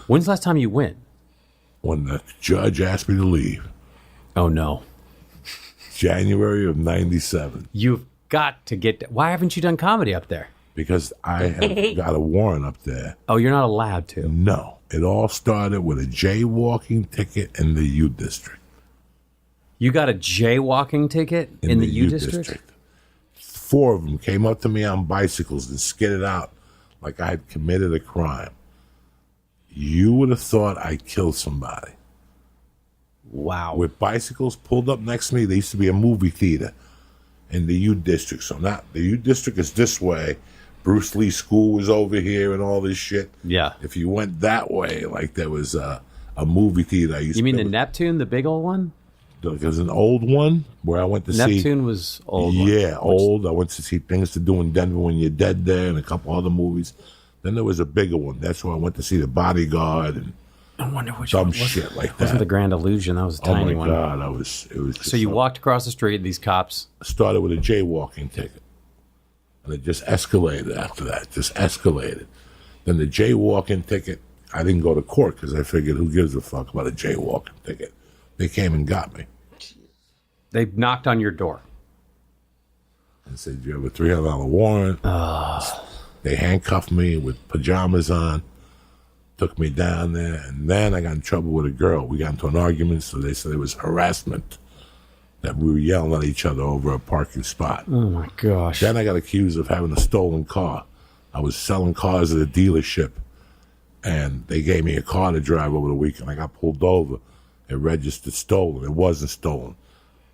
When's the last time you went? When the judge asked me to leave. Oh, no. January of 97. You've got to get... Why haven't you done comedy up there? Because I have got a warrant up there. Oh, you're not allowed to? No. It all started with a jaywalking ticket in the U District. You got a jaywalking ticket in the U District? 4 of them came up to me on bicycles and skidded out like I had committed a crime. You would have thought I killed somebody. Wow. With bicycles pulled up next to me. There used to be a movie theater in the U District. So now the U District is this way. Bruce Lee School was over here and all this shit. Yeah. If you went that way, like there was a movie theater. You mean the Neptune, the big old one? There's an old one where I went to see. Neptune was old. Yeah, old. I went to see Things to Do in Denver When You're Dead there and a couple other movies. Then there was a bigger one. That's where I went to see The Bodyguard and I wonder which some one shit like that. Wasn't the Grand Illusion? That was a tiny one. Oh my God, it was just so you walked across the street, these cops started with a jaywalking ticket. And it just escalated after that. Just escalated. Then the jaywalking ticket, I didn't go to court because I figured who gives a fuck about a jaywalking ticket. They came and got me. They knocked on your door. And said, you have a $300 warrant. They handcuffed me with pajamas on, took me down there, and then I got in trouble with a girl. We got into an argument, so they said it was harassment, that we were yelling at each other over a parking spot. Oh, my gosh. Then I got accused of having a stolen car. I was selling cars at a dealership, and they gave me a car to drive over the weekend. I got pulled over. It registered stolen. It wasn't stolen.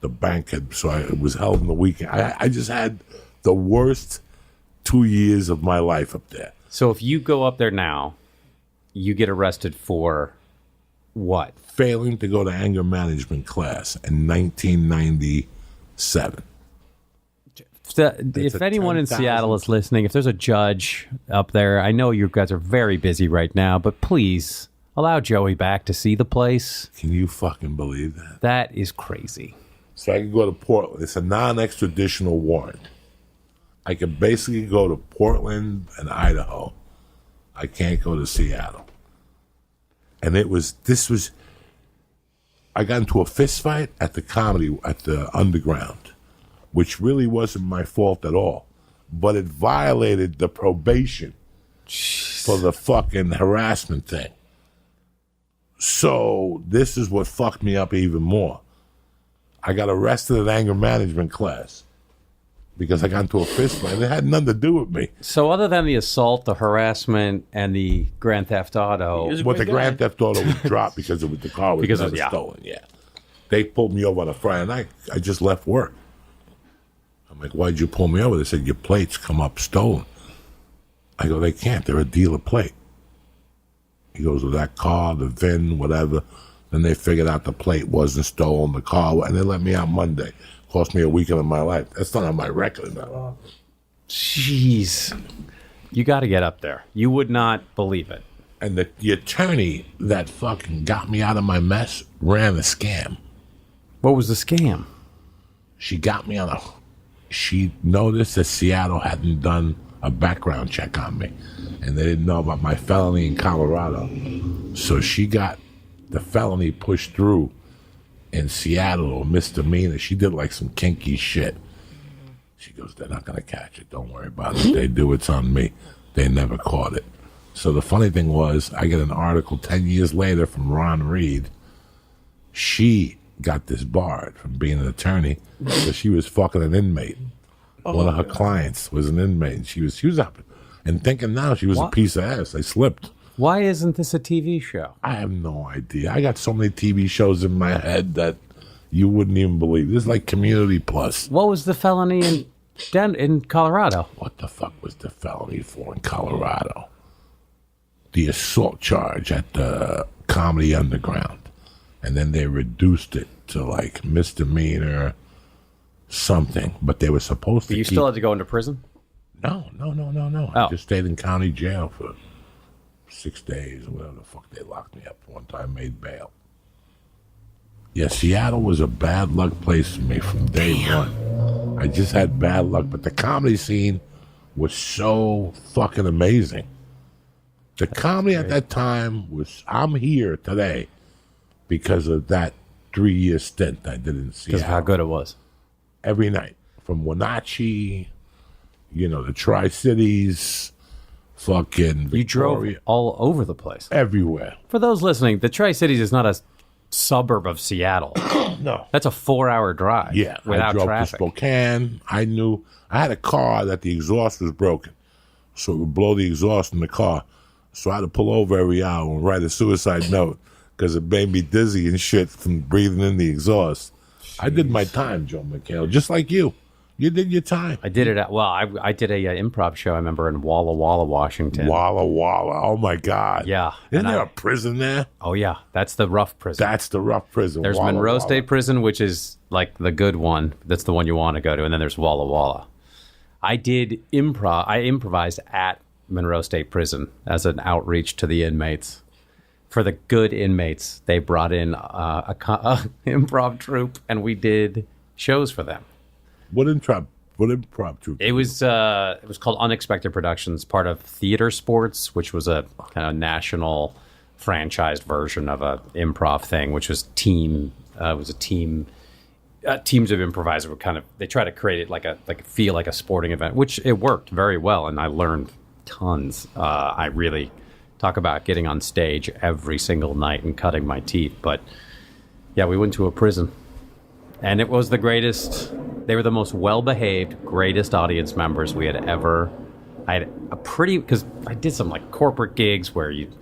The bank had, so it was held in the weekend. I just had the worst 2 years of my life up there. So if you go up there now, you get arrested for what? Failing to go to anger management class in 1997. If anyone in Seattle is listening, if there's a judge up there, I know you guys are very busy right now, but please allow Joey back to see the place. Can you fucking believe that? That is crazy. So I can go to Portland. It's a non-extraditional warrant. I can basically go to Portland and Idaho. I can't go to Seattle. And I got into a fist fight at the Underground, which really wasn't my fault at all. But it violated the probation for the fucking harassment thing. So this is what fucked me up even more. I got arrested at anger management class because I got into a fist fight. It had nothing to do with me. So other than the assault, the harassment, and the Grand Theft Auto... But the Grand Theft Auto was dropped because the car was stolen, yeah. They pulled me over on a Friday night. I just left work. I'm like, why'd you pull me over? They said, your plates come up stolen. I go, they can't. They're a dealer plate. He goes, well, that car, the VIN, whatever. Then they figured out the plate wasn't stolen, the car, and they let me out Monday. Cost me a weekend of my life. That's not on my record now. Jeez. You got to get up there. You would not believe it. And the attorney that fucking got me out of my mess ran a scam. What was the scam? She got me she noticed that Seattle hadn't done a background check on me. And they didn't know about my felony in Colorado. So she got the felony pushed through in Seattle, or misdemeanor. She did like some kinky shit. She goes, they're not going to catch it. Don't worry about it. They do, it's on me. They never caught it. So the funny thing was, I get an article 10 years later from Ron Reed. She got disbarred from being an attorney because she was fucking an inmate. One of her clients was an inmate. She was up and thinking now she was a piece of ass. I slipped. Why isn't this a TV show? I have no idea. I got so many TV shows in my head that you wouldn't even believe. This is like Community Plus. What was the felony in Colorado? What the fuck was the felony for in Colorado? The assault charge at the Comedy Underground. And then they reduced it to like misdemeanor something. But they were supposed to You still had to go into prison? No. Oh. I just stayed in county jail for 6 days or whatever the fuck they locked me up for. One time, made bail. Yeah, Seattle was a bad luck place for me from day one. I just had bad luck, but the comedy scene was so fucking amazing. The comedy at that time was, I'm here today because of that 3-year stint I did in Seattle. Because of how good it was. Every night. From Wenatchee, the Tri-Cities, fucking Victoria. You drove all over the place. Everywhere. For those listening, the Tri-Cities is not a suburb of Seattle. No. That's a 4-hour drive. Yeah. Without I drove traffic. to Spokane. I had a car that the exhaust was broken. So it would blow the exhaust in the car. So I had to pull over every hour and write a suicide note because it made me dizzy and shit from breathing in the exhaust. Jeez. I did my time, Joe McHale, just like you. You did your time. I did it I did a improv show, I remember, in Walla Walla, Washington. Walla Walla. Oh, my God. Yeah. Isn't there a prison there? Oh, yeah. That's the rough prison. That's the rough prison. There's Walla Monroe Walla. State Prison, which is like the good one. That's the one you want to go to. And then there's Walla Walla. I improvised at Monroe State Prison as an outreach to the inmates. For the good inmates, they brought in a improv troupe, and we did shows for them. What improv troupe? It was called Unexpected Productions, part of Theater Sports, which was a kind of national franchised version of a improv thing, which was team. It was a team. Teams of improvisers were they try to create it like feel like a sporting event, which it worked very well, and I learned tons. I really talk about getting on stage every single night and cutting my teeth. But yeah, we went to a prison, and it was the greatest. They were the most well-behaved, greatest audience members we had ever. I had because I did some like corporate gigs where you,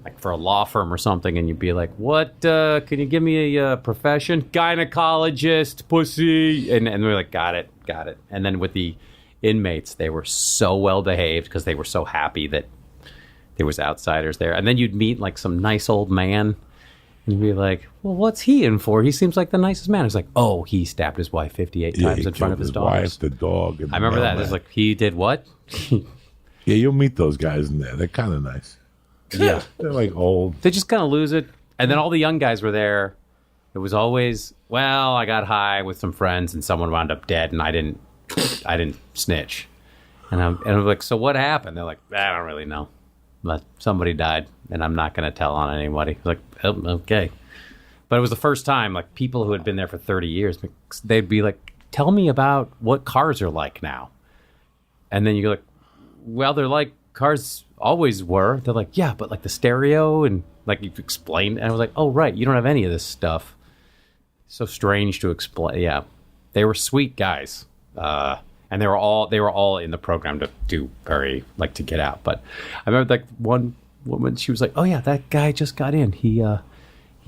like for a law firm or something, and you'd be like, "What? Can you give me a profession? Gynecologist, pussy." And we're like, "Got it." And then with the inmates, they were so well behaved because they were so happy that there was outsiders there. And then you'd meet like some nice old man, and you'd be like, "Well, what's he in for? He seems like the nicest man." It's like, "Oh, he stabbed his wife 58 times in front of his daughters." Wife, the dog. And I remember that. It's like, he did what? Yeah, you'll meet those guys in there. They're kind of nice. Yeah. They're like old. They just kind of lose it. And then all the young guys were there. It was always, well, I got high with some friends and someone wound up dead and I didn't snitch. And I'm like, so what happened? They're like, I don't really know. But somebody died and I'm not going to tell on anybody. I was like, oh, okay. But it was the first time, like, people who had been there for 30 years, they'd be like, tell me about what cars are like now. And then you're like, well, they're like cars always were. They're like, yeah, but like the stereo and like you explained. And I was like, oh, right. You don't have any of this stuff. So strange to explain. Yeah. They were sweet guys. And they were all in the program to do to get out. But I remember like one woman, she was like, oh yeah, that guy just got in. He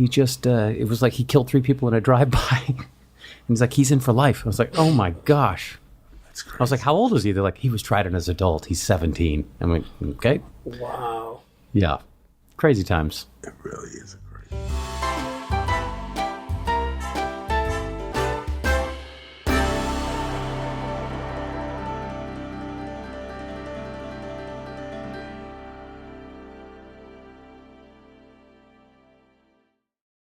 just, it was like he killed 3 people in a drive-by. And he's like, he's in for life. I was like, oh my gosh. I was like, how old is he? They're like, he was tried as an adult. He's 17. I'm like, okay. Wow. Yeah. Crazy times. It really is.